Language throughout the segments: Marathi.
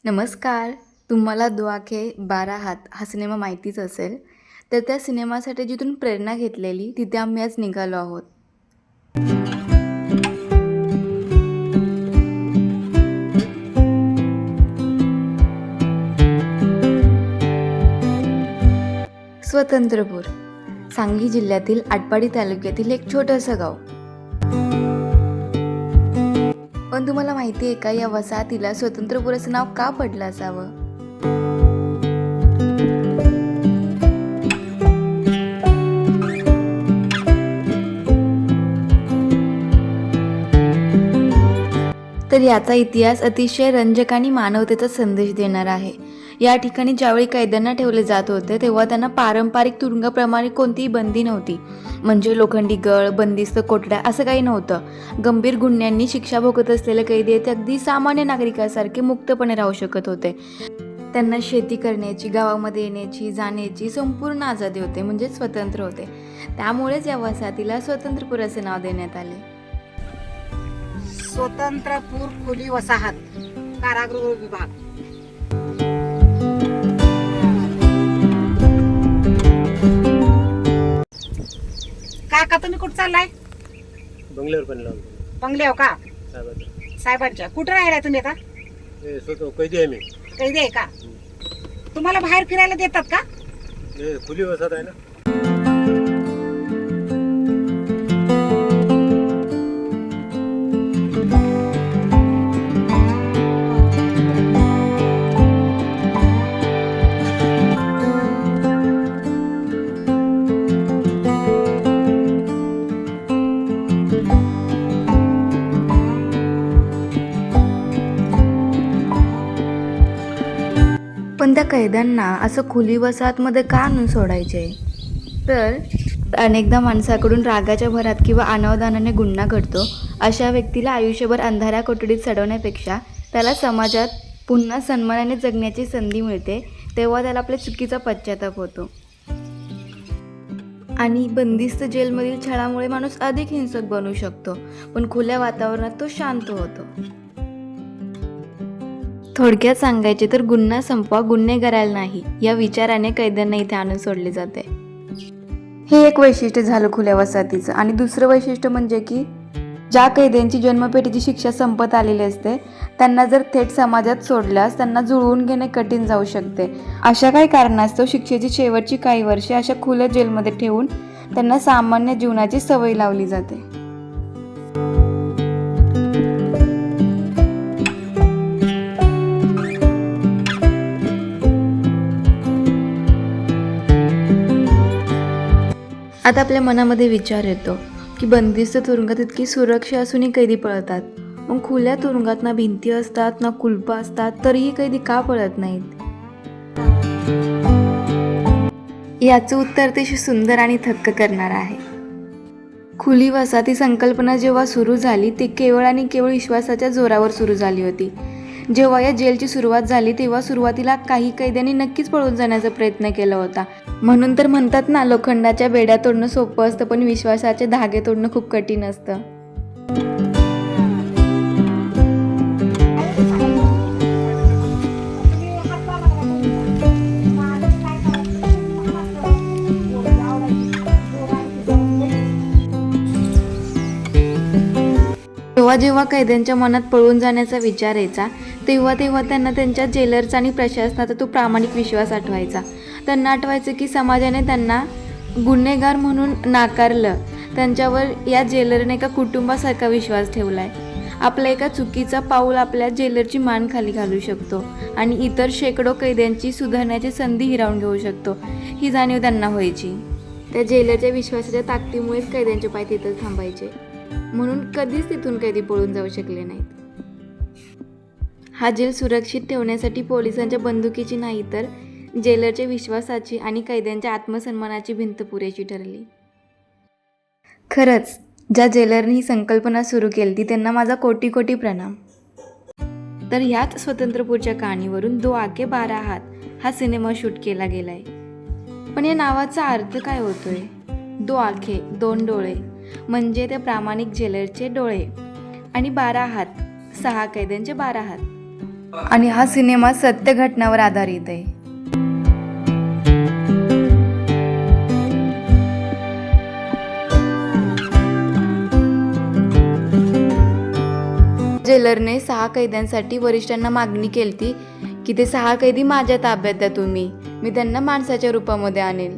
नमस्कार. तुम्हाला 2 आंखे 12 हात हा सिनेमा माहितीच असेल. तर त्या सिनेमासाठी जिथून प्रेरणा घेतलेली तिथे आम्ही आज निघालो आहोत. स्वतंत्रपूर सांगली जिल्ह्यातील आटपाडी तालुक्यातील एक छोटंसं गाव. पण तुम्हाला माहिती आहे का या वसाहतीला स्वतंत्रपूर असं नाव का पडलं असावं? तर याचा इतिहास अतिशय रंजक आणि मानवतेचा संदेश देणारा आहे. या ठिकाणी ज्यावेळी कैद्यांना ठेवले जात होते तेव्हा त्यांना पारंपरिक तुरुंगाप्रमाणे कोणतीही बंदी नव्हती. म्हणजे लोखंडी गळ, बंदिस्त कोठड्या असं काही नव्हतं. गंभीर गुन्ह्यांनी शिक्षा भोगत असलेले कैदी ते अगदी सामान्य नागरिकांसारखे मुक्तपणे राहू शकत होते. त्यांना शेती करण्याची, गावामध्ये येण्याची, जाण्याची संपूर्ण आझादी होते, म्हणजे स्वतंत्र होते. त्यामुळेच या वसाहतीला स्वतंत्रपूर असे नाव देण्यात आले. स्वतंत्रपूर खुली वसाहत कारागृह विभाग. काका तुम्ही कुठं चाललाय? बंगल्यावर पण लावून बंगले हो का साहेबाचं साहेबांच्या? कुठं राहिलाय तुम्ही आता? हे स्वतः कैदी आहे मी. कैदी आहे का? तुम्हाला बाहेर फिरायला देतात का? हे खुली वसाहत आहे ना. पण त्या कैद्यांना असं खुली वसाहतमध्ये का आणून सोडायचे? तर अनेकदा माणसाकडून रागाच्या भरात किंवा अनावधानाने गुन्हा घडतो. अशा व्यक्तीला आयुष्यभर अंधाऱ्या कोठडीत चढवण्यापेक्षा त्याला समाजात पुन्हा सन्मानाने जगण्याची संधी मिळते, तेव्हा त्याला आपल्या चुकीचा पश्चाताप होतो. आणि बंदिस्त जेलमधील छळामुळे माणूस अधिक हिंसक बनू शकतो, पण खुल्या वातावरणात तो शांत होतो. थोडक्यात सांगायचे तर गुन्हा संपवा, गुन्हेगाराला नाही, या विचाराने कैद्यांना इथे आणून सोडले जाते. हे एक वैशिष्ट्य झालं खुल्या वसाहतीचं. आणि दुसरं वैशिष्ट्य म्हणजे की ज्या कैद्यांची जन्मपेटीची शिक्षा संपत आलेली असते त्यांना जर थेट समाजात सोडल्यास त्यांना जुळवून घेणे कठीण जाऊ शकते. अशा काही कारणास्तव शिक्षेची शेवटची काही वर्षे अशा खुल्या जेलमध्ये ठेवून त्यांना सामान्य जीवनाची सवय लावली जाते. आता आपल्या मनामध्ये विचार येतो की बंदिस्त तुरुंगात इतकी सुरक्षा असूनही कैदी पळतात. मग खुल्या तुरुंगात ना भिंती असतात ना कुलपं असतात, तरीही कैदी का पळत नाहीत? याचं उत्तर अतिशय सुंदर आणि थक्क करणार आहे. खुली वसाहत ही संकल्पना जेव्हा सुरू झाली ते केवळ आणि केवळ विश्वासाच्या जोरावर सुरू झाली होती. जेव्हा या जेलची सुरुवात झाली तेव्हा सुरुवातीला काही कैद्यांनी नक्कीच पळून जाण्याचा प्रयत्न केला होता. म्हणून तर म्हणतात ना, लोखंडाच्या बेड्या तोडणं सोपं असतं पण विश्वासाचे धागे तोडणं खूप कठीण असतं. जेव्हा जेव्हा कैद्यांच्या मनात पळून जाण्याचा विचार यायचा तेव्हा तेव्हा त्यांना त्यांच्या जेलरचा आणि प्रशासनाचा तो प्रामाणिक विश्वास आठवायचा. त्यांना आठवायचं की समाजाने त्यांना गुन्हेगार म्हणून नाकारलं, त्यांच्यावर या जेलरने एका कुटुंबासारखा विश्वास ठेवलाय. आपला एका चुकीचा पाऊल आपल्या जेलरची मान खाली घालू शकतो आणि इतर शेकडो कैद्यांची सुधारण्याची संधी हिरावून घेऊ शकतो, ही जाणीव त्यांना व्हायची. त्या जेलरच्या विश्वासाच्या ताकदीमुळेच कैद्यांचे पाय तिथं थांबायचे. म्हणून कधीच तिथून कैदी पळून जाऊ शकले नाहीत. हा जेल सुरक्षित ठेवण्यासाठी पोलिसांच्या बंदुकीची नाही तर जेलरच्या विश्वासाची आणि कैद्यांच्या आत्मसन्मानाची भिंत पुरेशी ठरली. खरंच ज्या जेलरने ही संकल्पना सुरू केली ती त्यांना माझा कोटी कोटी प्रणाम. तर ह्याच स्वतंत्रपूरच्या कहाणीवरून 2 आंखे 12 हात हा सिनेमा शूट केला गेलाय. पण या नावाचा अर्थ काय होतोय? 2 आंखे 2 डोळे म्हणजे त्या प्रामाणिक जेलरचे डोळे आणि 12 हात 6 कैद्यांचे 12 हात. आणि हा सिनेमा सत्य घटनावर आधारित आहे. जेलरने 6 कैद्यांसाठी वरिष्ठांना मागणी केली की ते 6 कैदी माझ्या ताब्यात द्या तुम्ही, मी त्यांना माणसाच्या रूपामध्ये आणेल,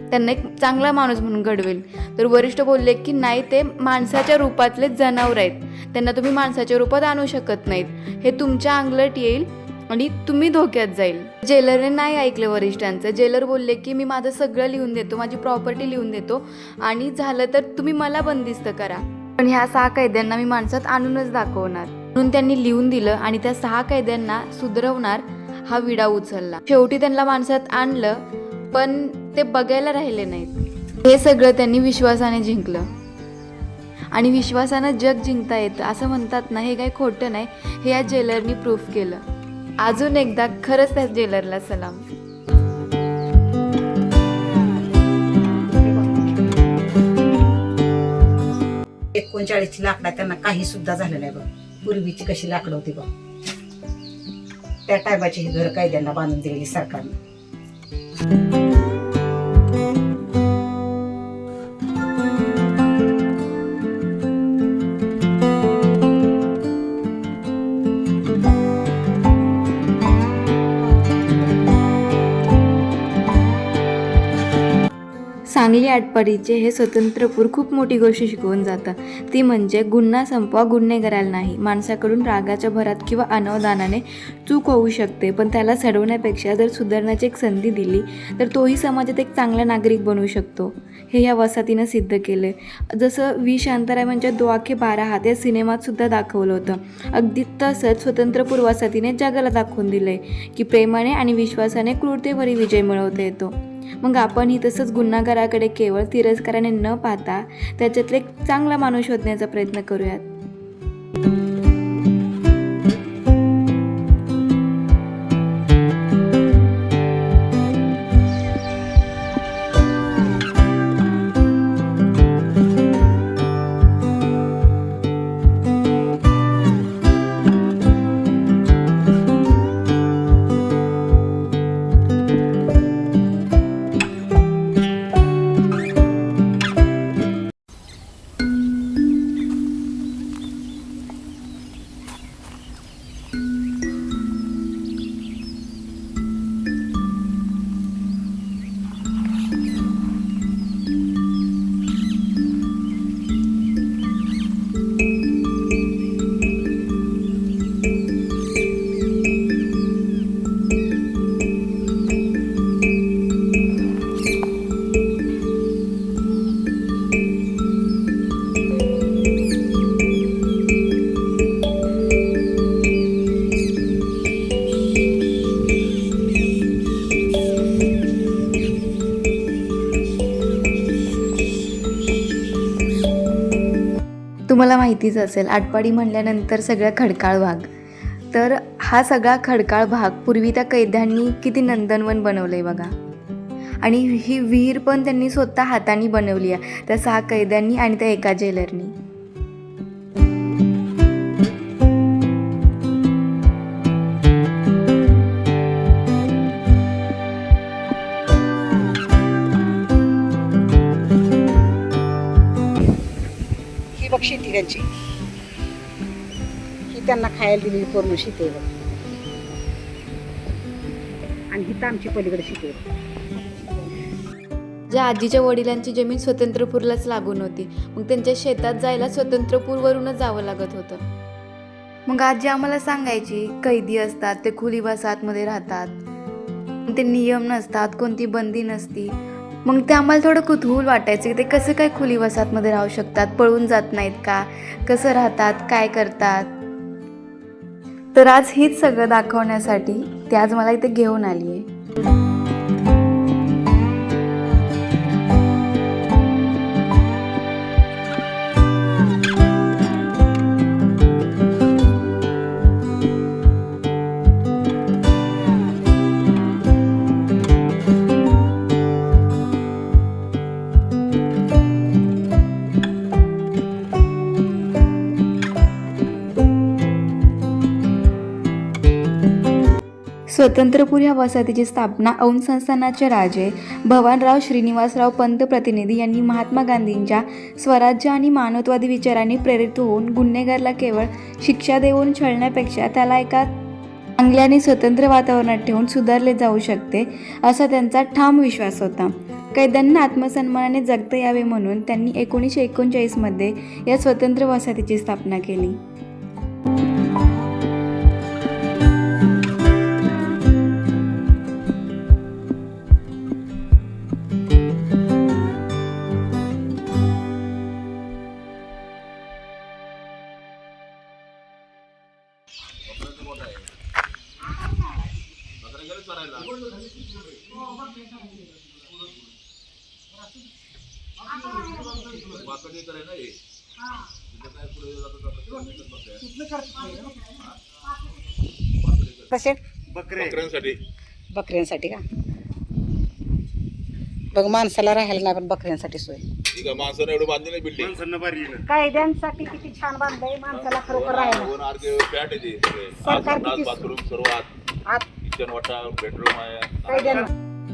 त्यांना एक चांगला माणूस म्हणून घडवेल. तर वरिष्ठ बोलले की नाही, ते माणसाच्या रूपातले जनावर आहेत, त्यांना तुम्ही माणसाच्या रूपात आणू शकत नाहीत, हे तुमच्या अंगलट येईल आणि तुम्ही धोक्यात जाईल. जेलरने नाही ऐकलं वरिष्ठांचं. जेलर बोलले की मी माझं सगळं लिहून देतो, माझी प्रॉपर्टी लिहून देतो आणि झालं तर तुम्ही मला बंदिस्त करा, पण ह्या 6 कैद्यांना मी माणसात आणूनच दाखवणार. म्हणून त्यांनी लिहून दिलं आणि त्या 6 कैद्यांना सुधरवणार हा विडा उचलला. शेवटी त्यांना माणसात आणलं, पण ते बघायला राहिले नाहीत. हे सगळं त्यांनी विश्वासाने जिंकलं आणि विश्वासानं जग जिंकता येतं असं म्हणतात ना, हे काही खोटं नाही, हे या जेलरनी प्रूफ केलं. अजून एकदा खरंच त्या जेलरला सलाम. 39ची लाकडा त्यांना काही सुद्धा झालं नाही बघ. पूर्वीची कशी लाकडं होती बघ, त्या टायमाची ही घर कैद्यांना बांधून दिलेली सरकारने. सांगली आटपाडीचे हे स्वतंत्रपूर खूप मोठी गोष्ट शिकवून जातं. ती म्हणजे गुन्हा संपवा, गुन्हेगाराला नाही. माणसाकडून रागाच्या भरात किंवा अनावधानाने चूक होऊ शकते, पण त्याला सडवण्यापेक्षा जर सुधारण्याची एक संधी दिली तर तोही समाजात एक चांगला नागरिक बनू शकतो. हे या वसाहतीनं सिद्ध केलं. जसं व्ही शांतारामांच्या 2 आखे 12 हात या सिनेमात सुद्धा दाखवलं होतं. अगदी तसंच स्वतंत्रपूर वसाहतीने जगाला दाखवून दिलं आहे की प्रेमाने आणि विश्वासाने क्रूरतेवरही विजय मिळवता येतो. मग आपणही तसंच गुन्हेगाराकडे केवळ तिरस्काराने न पाहता त्याच्यातले एक चांगला माणूस शोधण्याचा प्रयत्न करूयात. तुम्हाला माहितीच असेल, आटपाडी म्हणल्यानंतर सगळा खडकाळ भाग. तर हा सगळा खडकाळ भाग पूर्वी त्या कैद्यांनी किती नंदनवन बनवलं आहे बघा. आणि ही विहीर पण त्यांनी स्वतः हाताने बनवली आहे, त्या 6 कैद्यांनी आणि त्या एका जेलरनी. ही बघ शेती त्यांची, ही त्यांना खायला दिलेली पूर्ण शेती आहे बघ. आणि ही तर आमची पलीकडे शेती आहे. ज्या आजीच्या वडिलांची जमीन स्वतंत्रपूरलाच लागून होती, मग त्यांच्या शेतात जायला स्वतंत्रपूरवरूनच जावं लागत होतं. मग आजी आम्हाला सांगायची, कैदी असतात ते खुली वसाहतमध्ये राहतात, ते नियम नसतात, कोणती बंदी नसती. मग ते आम्हाला थोडं कुतूहल वाटायचं की ते कसं काय खुली वसाहतमध्ये राहू शकतात, पळून जात नाहीत का, कसं राहतात, काय करतात. तर आज हेच सगळं दाखवण्यासाठी ते आज मला इथे घेऊन आली आहे. स्वतंत्रपूर या वसाहतीची स्थापना औंध संस्थानाचे राजे भवानराव श्रीनिवासराव पंत प्रतिनिधी यांनी महात्मा गांधींच्या स्वराज्य आणि मानवतावादी विचारांनी प्रेरित होऊन गुन्हेगारला केवळ शिक्षा देऊन छळण्यापेक्षा त्याला एका चांगल्या आणि स्वतंत्र वातावरणात ठेवून सुधारले जाऊ शकते असा त्यांचा ठाम विश्वास होता. कैद्यांना आत्मसन्मानाने जगता यावे म्हणून त्यांनी 1939मध्ये या स्वतंत्र वसाहतीची स्थापना केली. कसे बकऱ्यांसाठी बकऱ्यांसाठी का बघ माणसाला राहायला नाही पण बकऱ्यांसाठी सोय माणसानं एवढं बांधली नाही बिल्डिंग कायद्यांसाठी किती छान बांधलंय माणसाला खरोखर राहायला फ्लॅट आहे सरकार किती बाथरूम सर्वात आत किचन वाटा बेडरूम आहे. कायद्यांना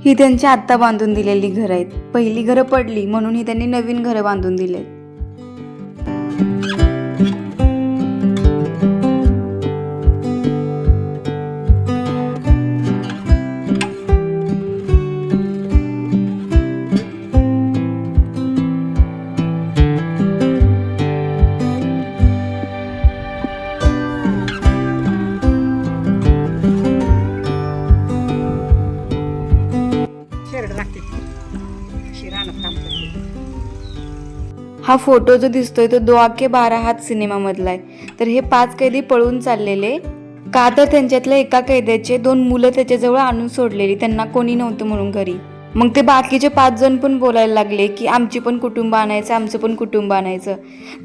ही त्यांची आत्ता बांधून दिलेली घरं आहेत. पहिली घरं पडली म्हणून ही त्यांनी नवीन घरं बांधून दिलेत. शेरड लागते शिरानं काम करते. हा फोटो जो दिसतोय तो 2 आके 12 हात सिनेमामधला आहे. तर हे 5 कैदी पळून चाललेले का तर त्यांच्यातल्या एका कैद्याचे 2 मुलं त्याच्याजवळ आणून सोडलेली, त्यांना कोणी नव्हतं म्हणून घरी. मग ते बाकीचे 5 जण पण बोलायला लागले की आमची पण कुटुंब आणायचं, आमचं पण कुटुंब आणायचं.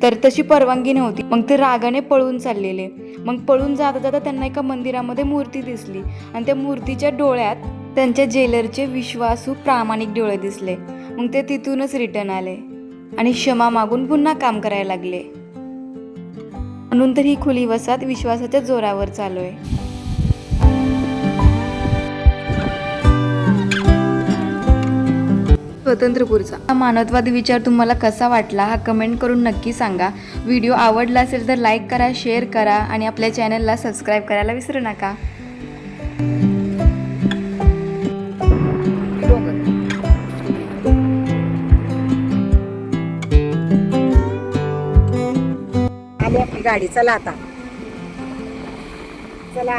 तर तशी परवानगी नव्हती. मग ते रागाने पळून चाललेले. मग पळून जाता जाता त्यांना एका मंदिरामध्ये मूर्ती दिसली आणि त्या मूर्तीच्या डोळ्यात त्यांच्या जेलरचे विश्वासू प्रामाणिक डोळे दिसले. मग ते तिथूनच रिटर्न आले आणि क्षमा मागून पुन्हा काम करायला लागले. म्हणून तर ही खुली वसाहत विश्वासाच्या जोरावर चालू आहे. स्वतंत्रपूरचा हा मानवतावादी विचार तुम्हाला कसा वाटला हा कमेंट करून नक्की सांगा. व्हिडिओ आवडला असेल तर लाईक करा, शेअर करा आणि आपल्या चॅनलला सबस्क्राईब करायला विसरू नका. आली आपली गाडी. चला आता चला.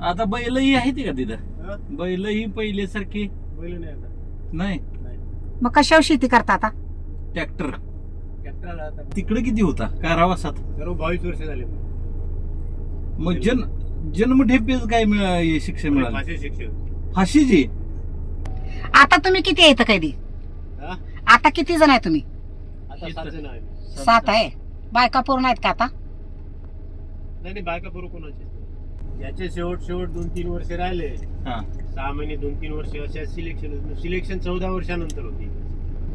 आता बैलही आहेत का तिथं? बैलही पहिल्यासारखी बैल नाही आता. नाही. मग कशावर शेती करता आता? ट्रॅक्टर ट्रॅक्टर आता तिकडे किती होता कारावासात? सर्व 22 वर्ष झाले. मग जन्मठेपेच काय शिक्षा मिळाली? फाशी शिक्षक फाशीची. आता तुम्ही किती आहे इथं कैदी? हा? आता किती जण आहे तुम्ही? आता 7 जण आहे. 7 आहे. बायका पूर्ण आहेत का आता? नाही बायका बरोबर कोणाचे याचे शेवट 2-3 वर्ष राहिले. हा 6 महिने 2-3 वर्ष अशा सिलेक्शन 14 वर्षानंतर होती.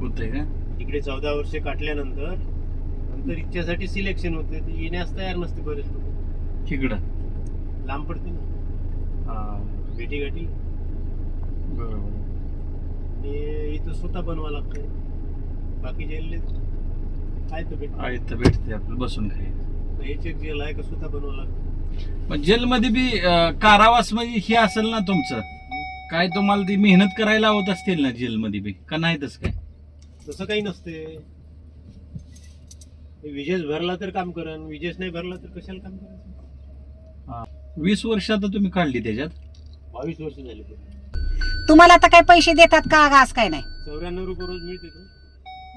होते का? इकडे 14 वर्ष काटल्यानंतर नंतर इच्छासाठी सिलेक्शन होते. ते येण्यास तयार नसते बरेच लोक. इकडं लांब पडते ना भेटी गाठी. बरोबर. आणि इथं स्वतः बनवा लागतंय. बाकी जेल काय तर भेटते आपलं बसून खाय. हेच एक जेल आहे का स्वतः बनवा लागतं. मग जेलमध्ये बी कारावास म्हणजे हे असेल ना तुमचं काय, तुम्हाला ती मेहनत करायला लावत असतील ना जेलमध्ये बी का नाही? तसं काय तसं काही नसते. विजेस भरला तर काम करा, विजेस नाही भरला तर कशाला काम करायचं. 20 वर्ष आता तुम्ही काढली त्याच्यात. 22 वर्ष झाले. तुम्हाला आता काय पैसे देतात का? आज काय नाही. 94 रुपये रोज मिळते.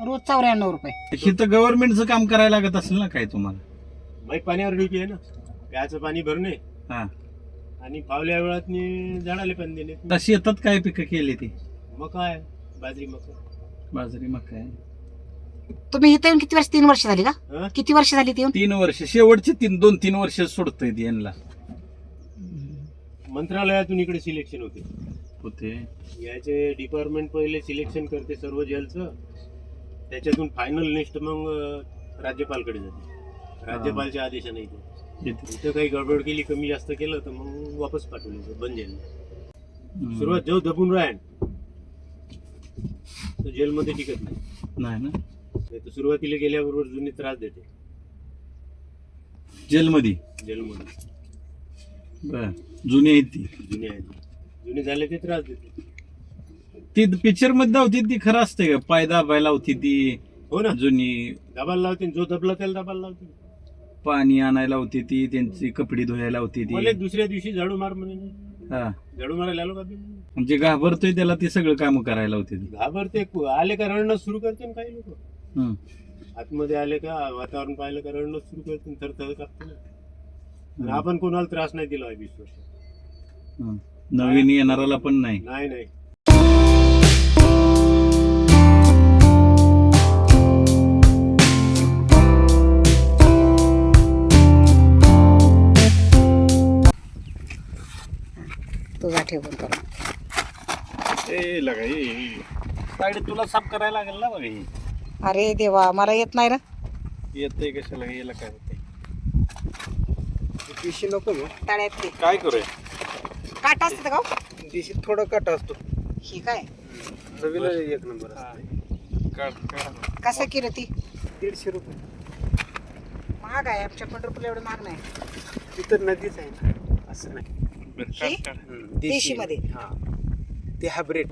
रोज 94 रुपये. हे तर गव्हर्नमेंटचं काम करायला लागत असेल ना काय तुम्हाला? बाईक पाण्यावर ड्युटी आहे ना. प्यायचं पाणी भरणे हा आणि फावल्या वेळात झाडाले पाणी देणे. आता शेतात काय पिकं केली ती? मका आहे, बाजरी मका. बाजरी मका आहे. तुम्ही इथे येऊन किती वर्ष? 3 वर्ष झाली का? हं? किती वर्ष झाली ती येऊन? 3 वर्ष. शेवटचे 2-3 वर्ष सोडतोय ती यांना. मंत्रालयातून इकडे सिलेक्शन होते. याचे डिपार्टमेंट पहिले सिलेक्शन करते सर्व जेलचं, त्याच्यातून फायनल लिस्ट मग राज्यपालकडे जाते. राज्यपालच्या आदेशाने इथं काही गडबड केली, कमी जास्त केलं तर मग वापस पाठवले बंद जेल. सुरुवात जो दबून राहील तो जेलमध्ये टिकत नाही ना. तर सुरुवातीला गेल्याबरोबर जुनी त्रास देते जेलमध्ये. जुनी आहेत ती. जुनी झाले ते त्रास देते. ती पिक्चर मध्ये होती ती खरं असते का? पाय दाबायला होती ती. हो ना, जुनी दाबायला लावते, जो दबला त्याला दाबायला लावते. पाणी आणायला होती ती, त्यांची कपडे धुवायला होती ती. मला दुसऱ्या दिवशी झाडू मार म्हणे. हा, झाडू मारायला आलो का मी? म्हणजे घाबरतोय त्याला ते सगळं काम करायला होती ती. घाबरते, आले का रडणं सुरू करते ना काही लोक. हं. आतमध्ये आले का वातावरण पाहिलं का रडणं सुरू करते, थरथर कापते ना. आपण कोणाला त्रास नाही दिला 20 वर्ष. हं. नवीन येणाराला पण नाही. नाही. तुझा ठेवून करा. साईड तुला साफ करायला लागेल ना बघा. ही अरे देवा, मला येत नाही रे. येतंय कशाला? याला काय होतंय? पिशी नको मग. तळ्यात ते काय करूया? काटा असतं का? पिशी थोडा काटा असतो. ही काय चवीला एक नंबर असते. कसं किलो ती? 150 रुपये. महाग आहे, आमच्या पंढरपूरला एवढं महाग नाही. तिथं नदीच आहे ना, असं नाही. देशी मध्ये हा, ते हायब्रिड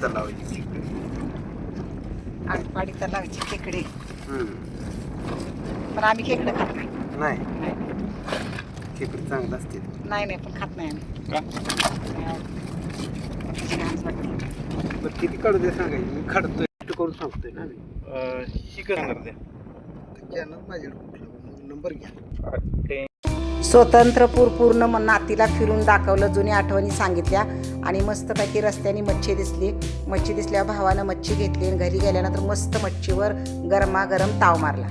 लावायची. आगपाडी तलावाची खेकडे. पण आम्ही खेकडे खात नाही. नाही, खेकडे चांगलं असते. नाही पण खात नाही आम्ही. किती काढू दे सांगायची, मी काढतोय करून सांगतोय ना मी. ही करणार द्या नंबर घ्या. स्वतंत्रपूर पूर्ण नातीला फिरून दाखवलं, जुन्या आठवणी सांगितल्या आणि मस्तपैकी रस्त्याने मच्छी दिसली. मच्छी दिसल्या भावानं मच्छी घेतली आणि घरी गेल्यानंतर मस्त मच्छीवर गरमागरम ताव मारला.